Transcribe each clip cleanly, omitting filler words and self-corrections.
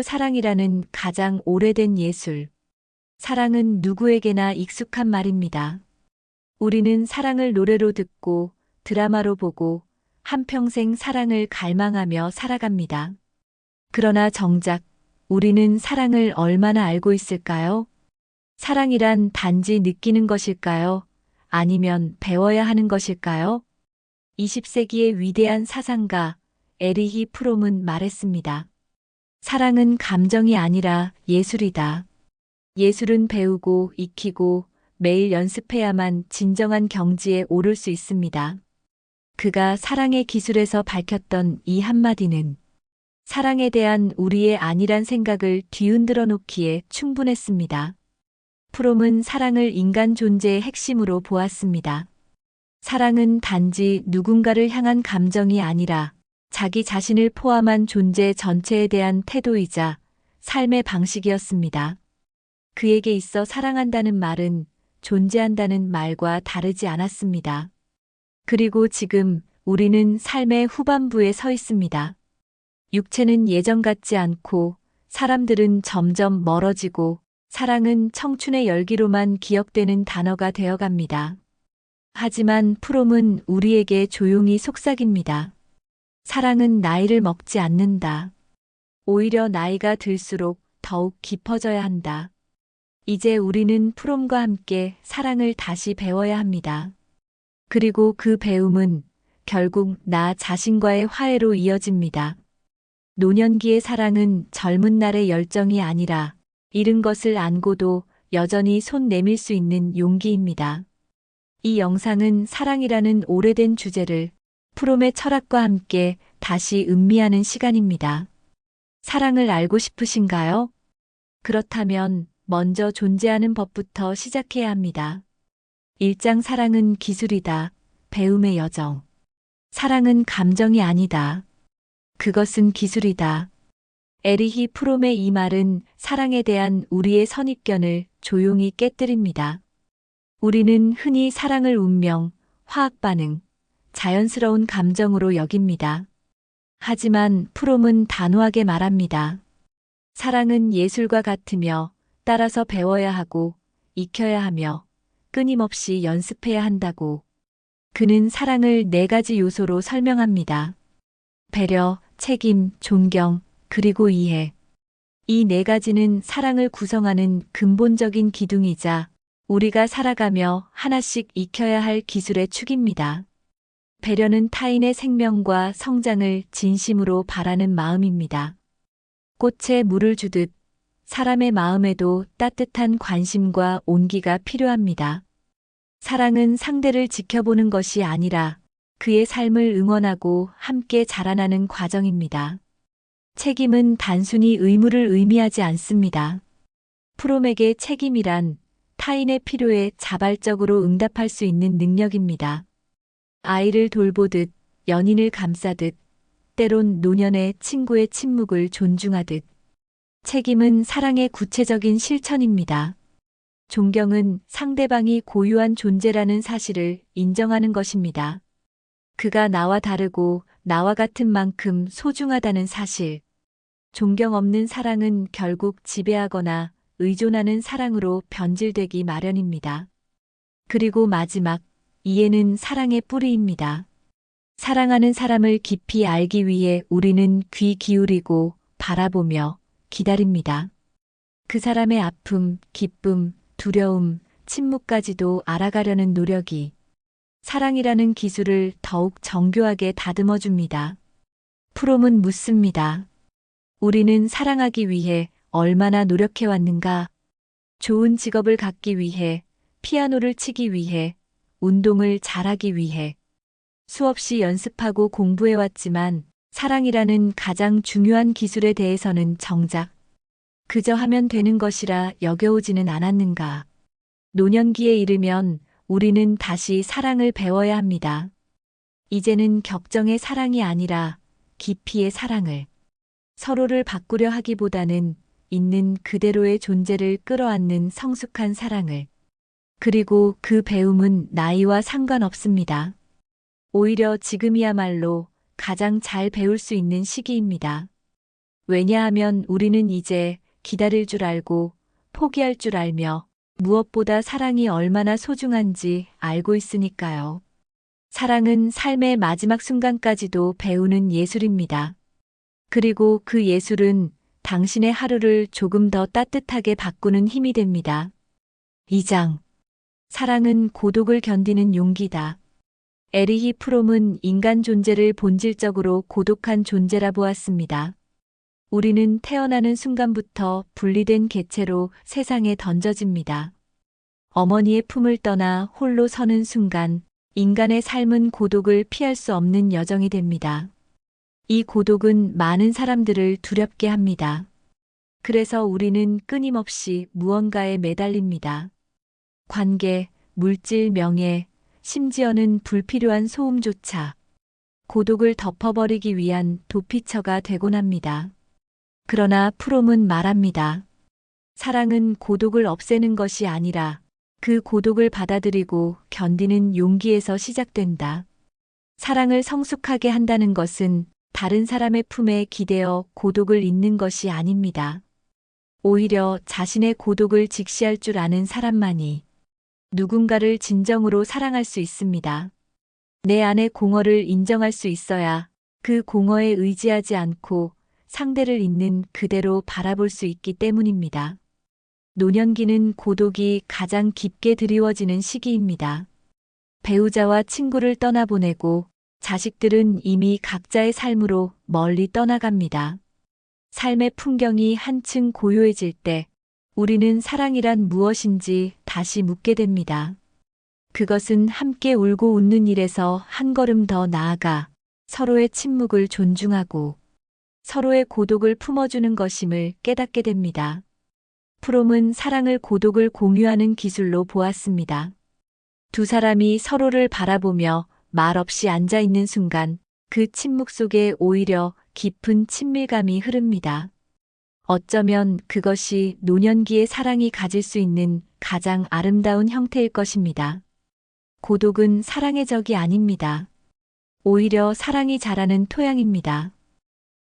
사랑이라는 가장 오래된 예술. 사랑은 누구에게나 익숙한 말입니다. 우리는 사랑을 노래로 듣고 드라마로 보고 한평생 사랑을 갈망하며 살아갑니다. 그러나 정작 우리는 사랑을 얼마나 알고 있을까요? 사랑이란 단지 느끼는 것일까요? 아니면 배워야 하는 것일까요? 20세기의 위대한 사상가 에리히 프롬은 말했습니다. 사랑은 감정이 아니라 예술이다. 예술은 배우고 익히고 매일 연습해야만 진정한 경지에 오를 수 있습니다. 그가 사랑의 기술에서 밝혔던 이 한마디는 사랑에 대한 우리의 안일한 생각을 뒤흔들어 놓기에 충분했습니다. 프롬은 사랑을 인간 존재의 핵심으로 보았습니다. 사랑은 단지 누군가를 향한 감정이 아니라 자기 자신을 포함한 존재 전체에 대한 태도이자 삶의 방식이었습니다. 그에게 있어 사랑한다는 말은 존재한다는 말과 다르지 않았습니다. 그리고 지금 우리는 삶의 후반부에 서 있습니다. 육체는 예전 같지 않고 사람들은 점점 멀어지고 사랑은 청춘의 열기로만 기억되는 단어가 되어갑니다. 하지만 프롬은 우리에게 조용히 속삭입니다. 사랑은 나이를 먹지 않는다. 오히려 나이가 들수록 더욱 깊어져야 한다. 이제 우리는 프롬과 함께 사랑을 다시 배워야 합니다. 그리고 그 배움은 결국 나 자신과의 화해로 이어집니다. 노년기의 사랑은 젊은 날의 열정이 아니라 잃은 것을 안고도 여전히 손 내밀 수 있는 용기입니다. 이 영상은 사랑이라는 오래된 주제를 프롬의 철학과 함께 다시 음미하는 시간입니다. 사랑을 알고 싶으신가요? 그렇다면 먼저 존재하는 법부터 시작해야 합니다. 1장 사랑은 기술이다. 배움의 여정. 사랑은 감정이 아니다. 그것은 기술이다. 에리히 프롬의 이 말은 사랑에 대한 우리의 선입견을 조용히 깨뜨립니다. 우리는 흔히 사랑을 운명, 화학 반응, 자연스러운 감정으로 여깁니다. 하지만 프롬은 단호하게 말합니다. 사랑은 예술과 같으며 따라서 배워야 하고 익혀야 하며 끊임없이 연습해야 한다고. 그는 사랑을 4가지 요소로 설명합니다. 배려, 책임, 존경, 그리고 이해. 이 4가지는 사랑을 구성하는 근본적인 기둥이자 우리가 살아가며 하나씩 익혀야 할 기술의 축입니다. 배려는 타인의 생명과 성장을 진심으로 바라는 마음입니다. 꽃에 물을 주듯 사람의 마음에도 따뜻한 관심과 온기가 필요합니다. 사랑은 상대를 지켜보는 것이 아니라 그의 삶을 응원하고 함께 자라나는 과정입니다. 책임은 단순히 의무를 의미하지 않습니다. 프롬에게 책임이란 타인의 필요에 자발적으로 응답할 수 있는 능력입니다. 아이를 돌보듯, 연인을 감싸듯, 때론 노년의 친구의 침묵을 존중하듯. 책임은 사랑의 구체적인 실천입니다. 존경은 상대방이 고유한 존재라는 사실을 인정하는 것입니다. 그가 나와 다르고 나와 같은 만큼 소중하다는 사실. 존경 없는 사랑은 결국 지배하거나 의존하는 사랑으로 변질되기 마련입니다. 그리고 마지막, 이해는 사랑의 뿌리입니다. 사랑하는 사람을 깊이 알기 위해 우리는 귀 기울이고 바라보며 기다립니다. 그 사람의 아픔, 기쁨, 두려움, 침묵까지도 알아가려는 노력이 사랑이라는 기술을 더욱 정교하게 다듬어 줍니다. 프롬은 묻습니다. 우리는 사랑하기 위해 얼마나 노력해 왔는가? 좋은 직업을 갖기 위해, 피아노를 치기 위해, 운동을 잘하기 위해. 수없이 연습하고 공부해 왔지만 사랑이라는 가장 중요한 기술에 대해서는 정작 그저 하면 되는 것이라 여겨오지는 않았는가. 노년기에 이르면 우리는 다시 사랑을 배워야 합니다. 이제는 격정의 사랑이 아니라 깊이의 사랑을. 서로를 바꾸려 하기보다는 있는 그대로의 존재를 끌어안는 성숙한 사랑을. 그리고 그 배움은 나이와 상관없습니다. 오히려 지금이야말로 가장 잘 배울 수 있는 시기입니다. 왜냐하면 우리는 이제 기다릴 줄 알고 포기할 줄 알며 무엇보다 사랑이 얼마나 소중한지 알고 있으니까요. 사랑은 삶의 마지막 순간까지도 배우는 예술입니다. 그리고 그 예술은 당신의 하루를 조금 더 따뜻하게 바꾸는 힘이 됩니다. 2장. 사랑은 고독을 견디는 용기다. 에리히 프롬은 인간 존재를 본질적으로 고독한 존재라 보았습니다. 우리는 태어나는 순간부터 분리된 객체로 세상에 던져집니다. 어머니의 품을 떠나 홀로 서는 순간, 인간의 삶은 고독을 피할 수 없는 여정이 됩니다. 이 고독은 많은 사람들을 두렵게 합니다. 그래서 우리는 끊임없이 무언가에 매달립니다. 관계, 물질, 명예, 심지어는 불필요한 소음조차 고독을 덮어버리기 위한 도피처가 되곤 합니다. 그러나 프롬은 말합니다. 사랑은 고독을 없애는 것이 아니라 그 고독을 받아들이고 견디는 용기에서 시작된다. 사랑을 성숙하게 한다는 것은 다른 사람의 품에 기대어 고독을 잊는 것이 아닙니다. 오히려 자신의 고독을 직시할 줄 아는 사람만이 누군가를 진정으로 사랑할 수 있습니다. 내 안의 공허를 인정할 수 있어야 그 공허에 의지하지 않고 상대를 있는 그대로 바라볼 수 있기 때문입니다. 노년기는 고독이 가장 깊게 드리워지는 시기입니다. 배우자와 친구를 떠나보내고 자식들은 이미 각자의 삶으로 멀리 떠나갑니다. 삶의 풍경이 한층 고요해질 때 우리는 사랑이란 무엇인지 다시 묻게 됩니다. 그것은 함께 울고 웃는 일에서 한 걸음 더 나아가 서로의 침묵을 존중하고 서로의 고독을 품어주는 것임을 깨닫게 됩니다. 프롬은 사랑을 고독을 공유하는 기술로 보았습니다. 두 사람이 서로를 바라보며 말없이 앉아있는 순간 그 침묵 속에 오히려 깊은 친밀감이 흐릅니다. 어쩌면 그것이 노년기의 사랑이 가질 수 있는 가장 아름다운 형태일 것입니다. 고독은 사랑의 적이 아닙니다. 오히려 사랑이 자라는 토양입니다.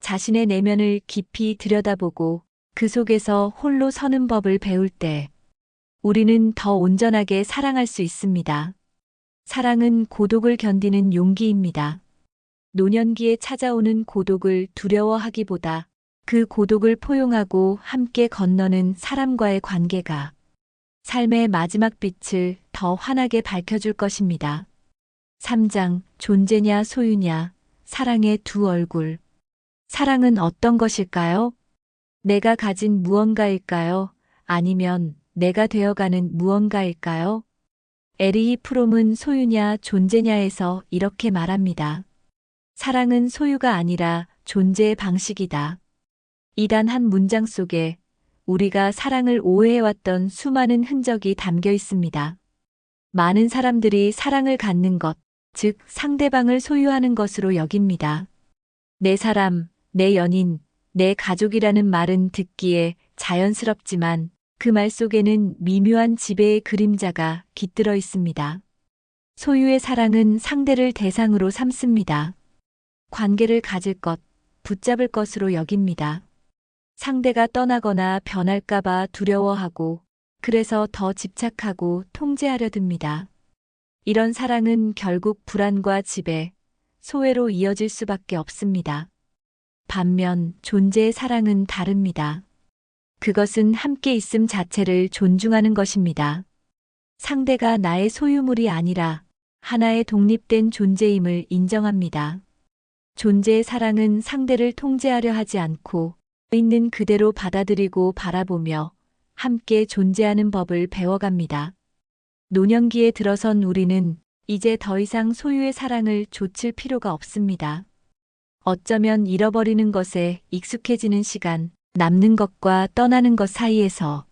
자신의 내면을 깊이 들여다보고 그 속에서 홀로 서는 법을 배울 때 우리는 더 온전하게 사랑할 수 있습니다. 사랑은 고독을 견디는 용기입니다. 노년기에 찾아오는 고독을 두려워하기보다 그 고독을 포용하고 함께 건너는 사람과의 관계가 삶의 마지막 빛을 더 환하게 밝혀줄 것입니다. 3장, 존재냐 소유냐, 사랑의 두 얼굴. 사랑은 어떤 것일까요? 내가 가진 무언가일까요? 아니면 내가 되어가는 무언가일까요? 에리히 프롬은 소유냐 존재냐에서 이렇게 말합니다. 사랑은 소유가 아니라 존재의 방식이다. 이 단 한 문장 속에 우리가 사랑을 오해해왔던 수많은 흔적이 담겨 있습니다. 많은 사람들이 사랑을 갖는 것, 즉 상대방을 소유하는 것으로 여깁니다. 내 사람, 내 연인, 내 가족이라는 말은 듣기에 자연스럽지만 그 말 속에는 미묘한 지배의 그림자가 깃들어 있습니다. 소유의 사랑은 상대를 대상으로 삼습니다. 관계를 가질 것, 붙잡을 것으로 여깁니다. 상대가 떠나거나 변할까봐 두려워하고 그래서 더 집착하고 통제하려 듭니다. 이런 사랑은 결국 불안과 지배, 소외로 이어질 수밖에 없습니다. 반면 존재의 사랑은 다릅니다. 그것은 함께 있음 자체를 존중하는 것입니다. 상대가 나의 소유물이 아니라 하나의 독립된 존재임을 인정합니다. 존재의 사랑은 상대를 통제하려 하지 않고 있는 그대로 받아들이고 바라보며 함께 존재하는 법을 배워갑니다. 노년기에 들어선 우리는 이제 더 이상 소유의 사랑을 좇을 필요가 없습니다. 어쩌면 잃어버리는 것에 익숙해지는 시간, 남는 것과 떠나는 것 사이에서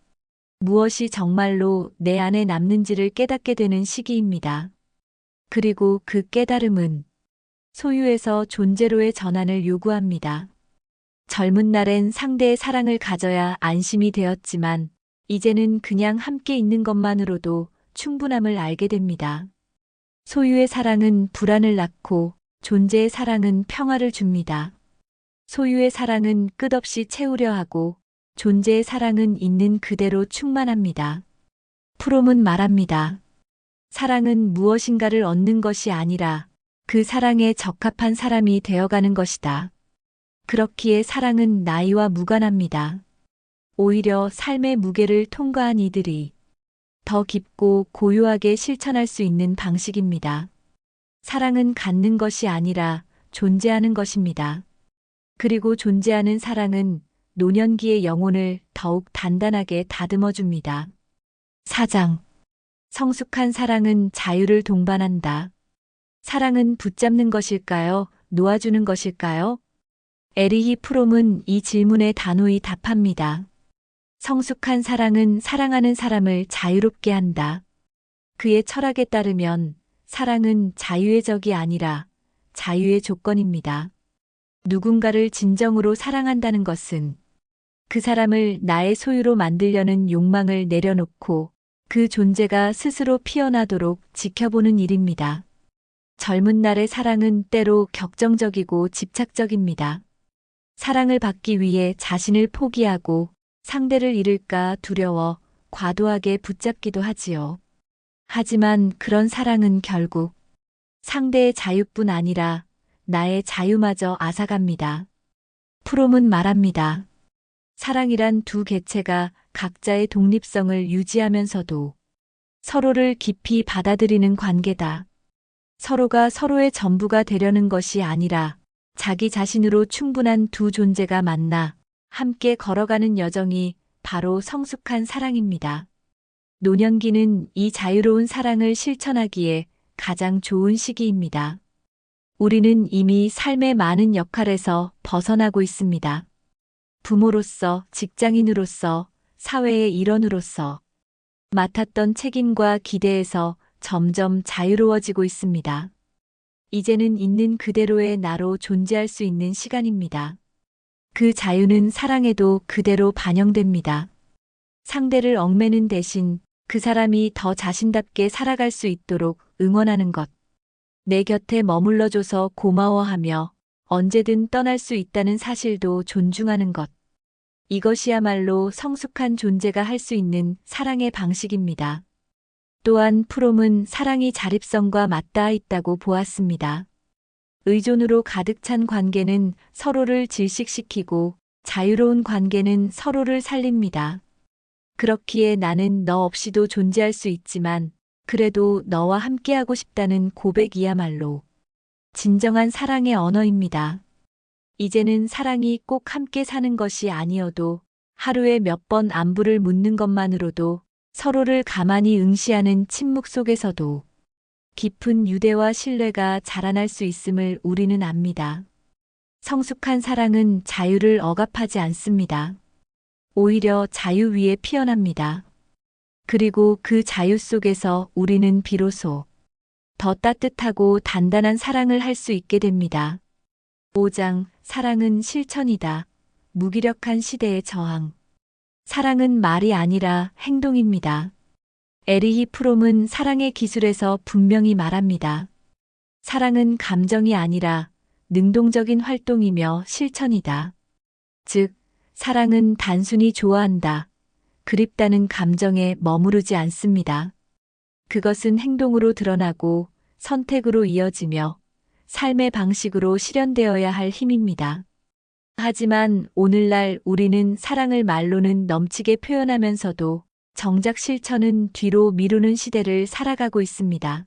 무엇이 정말로 내 안에 남는지를 깨닫게 되는 시기입니다. 그리고 그 깨달음은 소유에서 존재로의 전환을 요구합니다. 젊은 날엔 상대의 사랑을 가져야 안심이 되었지만 이제는 그냥 함께 있는 것만으로도 충분함을 알게 됩니다. 소유의 사랑은 불안을 낳고 존재의 사랑은 평화를 줍니다. 소유의 사랑은 끝없이 채우려 하고 존재의 사랑은 있는 그대로 충만합니다. 프롬은 말합니다. 사랑은 무엇인가를 얻는 것이 아니라 그 사랑에 적합한 사람이 되어가는 것이다. 그렇기에 사랑은 나이와 무관합니다. 오히려 삶의 무게를 통과한 이들이 더 깊고 고요하게 실천할 수 있는 방식입니다. 사랑은 갖는 것이 아니라 존재하는 것입니다. 그리고 존재하는 사랑은 노년기의 영혼을 더욱 단단하게 다듬어 줍니다. 4장. 성숙한 사랑은 자유를 동반한다. 사랑은 붙잡는 것일까요? 놓아주는 것일까요? 에리히 프롬은 이 질문에 단호히 답합니다. 성숙한 사랑은 사랑하는 사람을 자유롭게 한다. 그의 철학에 따르면 사랑은 자유의 적이 아니라 자유의 조건입니다. 누군가를 진정으로 사랑한다는 것은 그 사람을 나의 소유로 만들려는 욕망을 내려놓고 그 존재가 스스로 피어나도록 지켜보는 일입니다. 젊은 날의 사랑은 때로 격정적이고 집착적입니다. 사랑을 받기 위해 자신을 포기하고 상대를 잃을까 두려워 과도하게 붙잡기도 하지요. 하지만 그런 사랑은 결국 상대의 자유뿐 아니라 나의 자유마저 앗아갑니다. 프롬은 말합니다. 사랑이란 두 객체가 각자의 독립성을 유지하면서도 서로를 깊이 받아들이는 관계다. 서로가 서로의 전부가 되려는 것이 아니라 자기 자신으로 충분한 두 존재가 만나 함께 걸어가는 여정이 바로 성숙한 사랑입니다. 노년기는 이 자유로운 사랑을 실천하기에 가장 좋은 시기입니다. 우리는 이미 삶의 많은 역할에서 벗어나고 있습니다. 부모로서, 직장인으로서, 사회의 일원으로서 맡았던 책임과 기대에서 점점 자유로워지고 있습니다. 이제는 있는 그대로의 나로 존재할 수 있는 시간입니다. 그 자유는 사랑에도 그대로 반영됩니다. 상대를 얽매는 대신 그 사람이 더 자신답게 살아갈 수 있도록 응원하는 것. 내 곁에 머물러줘서 고마워하며 언제든 떠날 수 있다는 사실도 존중하는 것. 이것이야말로 성숙한 존재가 할 수 있는 사랑의 방식입니다. 또한 프롬은 사랑이 자립성과 맞닿아 있다고 보았습니다. 의존으로 가득 찬 관계는 서로를 질식시키고 자유로운 관계는 서로를 살립니다. 그렇기에 나는 너 없이도 존재할 수 있지만 그래도 너와 함께하고 싶다는 고백이야말로 진정한 사랑의 언어입니다. 이제는 사랑이 꼭 함께 사는 것이 아니어도 하루에 몇 번 안부를 묻는 것만으로도 서로를 가만히 응시하는 침묵 속에서도 깊은 유대와 신뢰가 자라날 수 있음을 우리는 압니다. 성숙한 사랑은 자유를 억압하지 않습니다. 오히려 자유 위에 피어납니다. 그리고 그 자유 속에서 우리는 비로소 더 따뜻하고 단단한 사랑을 할 수 있게 됩니다. 5장. 사랑은 실천이다. 무기력한 시대의 저항. 사랑은 말이 아니라 행동입니다. 에리히 프롬은 사랑의 기술에서 분명히 말합니다. 사랑은 감정이 아니라 능동적인 활동이며 실천이다. 즉, 사랑은 단순히 좋아한다, 그립다는 감정에 머무르지 않습니다. 그것은 행동으로 드러나고 선택으로 이어지며 삶의 방식으로 실현되어야 할 힘입니다. 하지만 오늘날 우리는 사랑을 말로는 넘치게 표현하면서도 정작 실천은 뒤로 미루는 시대를 살아가고 있습니다.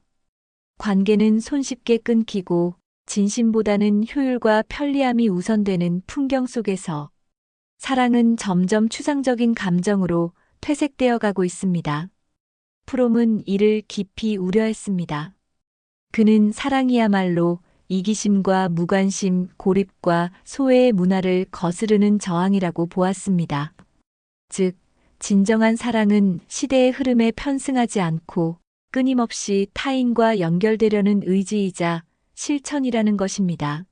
관계는 손쉽게 끊기고 진심보다는 효율과 편리함이 우선되는 풍경 속에서 사랑은 점점 추상적인 감정으로 퇴색되어 가고 있습니다. 프롬은 이를 깊이 우려했습니다. 그는 사랑이야말로 이기심과 무관심, 고립과 소외의 문화를 거스르는 저항이라고 보았습니다. 즉, 진정한 사랑은 시대의 흐름에 편승하지 않고 끊임없이 타인과 연결되려는 의지이자 실천이라는 것입니다.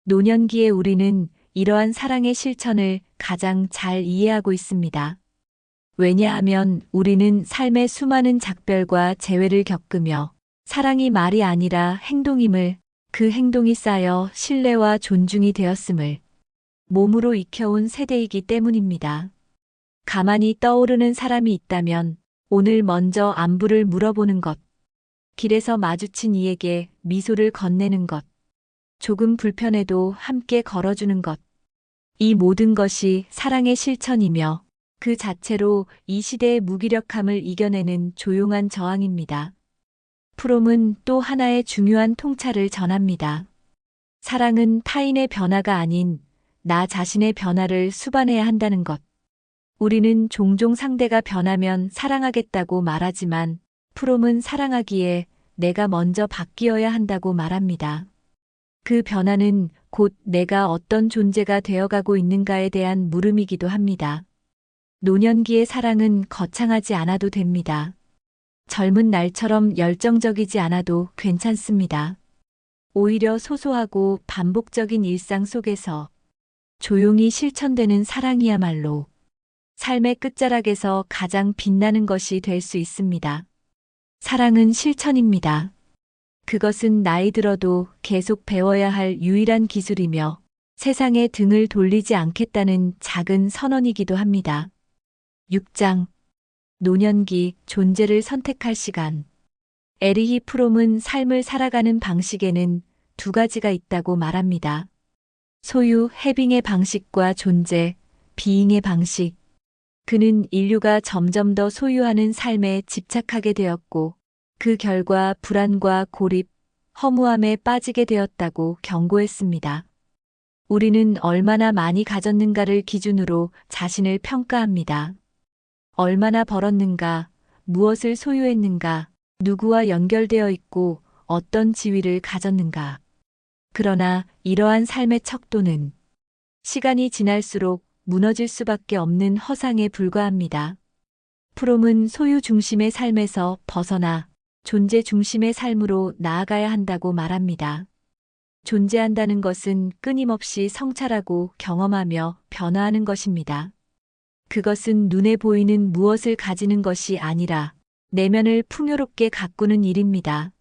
노년기에 우리는 이러한 사랑의 실천을 가장 잘 이해하고 있습니다. 왜냐하면 우리는 삶의 수많은 작별과 재회를 겪으며 사랑이 말이 아니라 행동임을, 그 행동이 쌓여 신뢰와 존중이 되었음을 몸으로 익혀온 세대이기 때문입니다. 가만히 떠오르는 사람이 있다면 오늘 먼저 안부를 물어보는 것, 길에서 마주친 이에게 미소를 건네는 것, 조금 불편해도 함께 걸어주는 것, 이 모든 것이 사랑의 실천이며 그 자체로 이 시대의 무기력함을 이겨내는 조용한 저항입니다. 프롬은 또 하나의 중요한 통찰을 전합니다. 사랑은 타인의 변화가 아닌 나 자신의 변화를 수반해야 한다는 것. 우리는 종종 상대가 변하면 사랑하겠다고 말하지만 프롬은 사랑하기에 내가 먼저 바뀌어야 한다고 말합니다. 그 변화는 곧 내가 어떤 존재가 되어가고 있는가에 대한 물음이기도 합니다. 노년기의 사랑은 거창하지 않아도 됩니다. 젊은 날처럼 열정적이지 않아도 괜찮습니다. 오히려 소소하고 반복적인 일상 속에서 조용히 실천되는 사랑이야말로 삶의 끝자락에서 가장 빛나는 것이 될 수 있습니다. 사랑은 실천입니다. 그것은 나이 들어도 계속 배워야 할 유일한 기술이며 세상에 등을 돌리지 않겠다는 작은 선언이기도 합니다. 6장. 노년기 존재를 선택할 시간. 에리히 프롬은 삶을 살아가는 방식에는 두 가지가 있다고 말합니다. 소유, 해빙의 방식과 존재, 비잉의 방식. 그는 인류가 점점 더 소유하는 삶에 집착하게 되었고 그 결과 불안과 고립, 허무함에 빠지게 되었다고 경고했습니다. 우리는 얼마나 많이 가졌는가를 기준으로 자신을 평가합니다. 얼마나 벌었는가, 무엇을 소유했는가, 누구와 연결되어 있고 어떤 지위를 가졌는가. 그러나 이러한 삶의 척도는 시간이 지날수록 무너질 수밖에 없는 허상에 불과합니다. 프롬은 소유 중심의 삶에서 벗어나 존재 중심의 삶으로 나아가야 한다고 말합니다. 존재한다는 것은 끊임없이 성찰하고 경험하며 변화하는 것입니다. 그것은 눈에 보이는 무엇을 가지는 것이 아니라 내면을 풍요롭게 가꾸는 일입니다.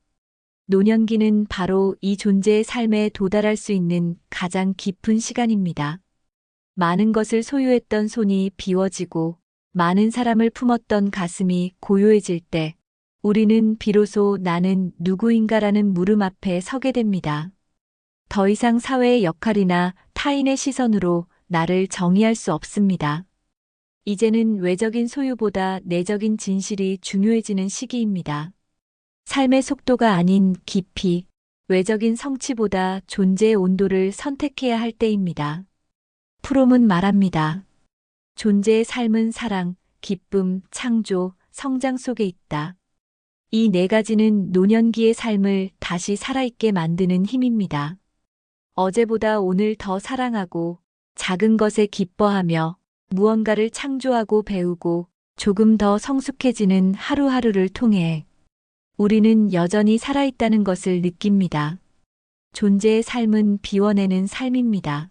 노년기는 바로 이 존재의 삶에 도달할 수 있는 가장 깊은 시간입니다. 많은 것을 소유했던 손이 비워지고 많은 사람을 품었던 가슴이 고요해질 때 우리는 비로소 나는 누구인가라는 물음 앞에 서게 됩니다. 더 이상 사회의 역할이나 타인의 시선으로 나를 정의할 수 없습니다. 이제는 외적인 소유보다 내적인 진실이 중요해지는 시기입니다. 삶의 속도가 아닌 깊이, 외적인 성취보다 존재의 온도를 선택해야 할 때입니다. 프롬은 말합니다. 존재의 삶은 사랑, 기쁨, 창조, 성장 속에 있다. 이 네 가지는 노년기의 삶을 다시 살아있게 만드는 힘입니다. 어제보다 오늘 더 사랑하고 작은 것에 기뻐하며 무언가를 창조하고 배우고 조금 더 성숙해지는 하루하루를 통해 우리는 여전히 살아있다는 것을 느낍니다. 존재의 삶은 비워내는 삶입니다.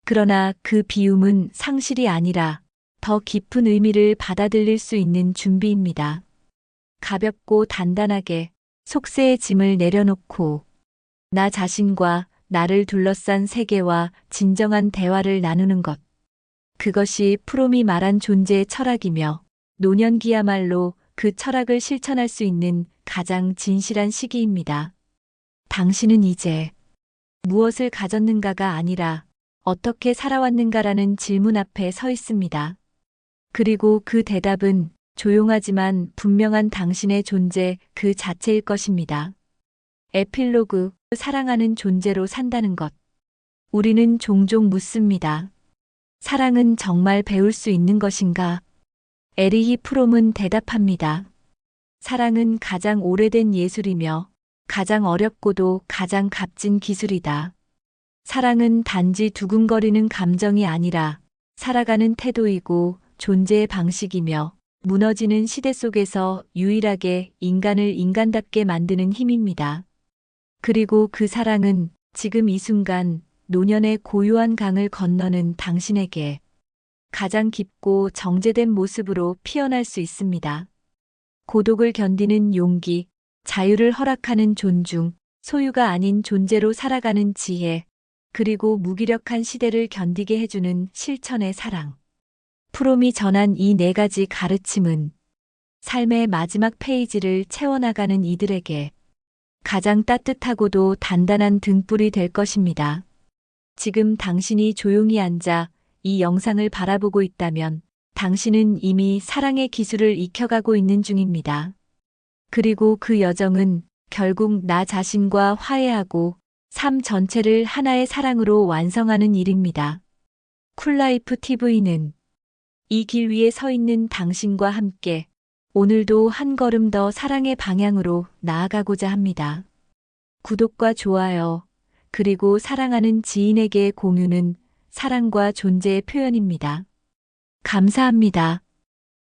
그러나 그 비움은 상실이 아니라 더 깊은 의미를 받아들일 수 있는 준비입니다. 가볍고 단단하게 속세의 짐을 내려놓고 나 자신과 나를 둘러싼 세계와 진정한 대화를 나누는 것. 그것이 프롬이 말한 존재의 철학이며 노년기야말로 그 철학을 실천할 수 있는 가장 진실한 시기입니다. 당신은 이제 무엇을 가졌는가가 아니라 어떻게 살아왔는가라는 질문 앞에 서 있습니다. 그리고 그 대답은 조용하지만 분명한 당신의 존재 그 자체일 것입니다. 에필로그, 사랑하는 존재로 산다는 것. 우리는 종종 묻습니다. 사랑은 정말 배울 수 있는 것인가? 에리히 프롬은 대답합니다. 사랑은 가장 오래된 예술이며 가장 어렵고도 가장 값진 기술이다. 사랑은 단지 두근거리는 감정이 아니라 살아가는 태도이고 존재의 방식이며 무너지는 시대 속에서 유일하게 인간을 인간답게 만드는 힘입니다. 그리고 그 사랑은 지금 이 순간 노년의 고요한 강을 건너는 당신에게 가장 깊고 정제된 모습으로 피어날 수 있습니다. 고독을 견디는 용기, 자유를 허락하는 존중, 소유가 아닌 존재로 살아가는 지혜, 그리고 무기력한 시대를 견디게 해주는 실천의 사랑. 프롬이 전한 이 네 가지 가르침은 삶의 마지막 페이지를 채워나가는 이들에게 가장 따뜻하고도 단단한 등불이 될 것입니다. 지금 당신이 조용히 앉아 이 영상을 바라보고 있다면 당신은 이미 사랑의 기술을 익혀가고 있는 중입니다. 그리고 그 여정은 결국 나 자신과 화해하고 삶 전체를 하나의 사랑으로 완성하는 일입니다. 쿨라이프 TV는 이 길 위에 서 있는 당신과 함께 오늘도 한 걸음 더 사랑의 방향으로 나아가고자 합니다. 구독과 좋아요, 그리고 사랑하는 지인에게 공유는 사랑과 존재의 표현입니다. 감사합니다.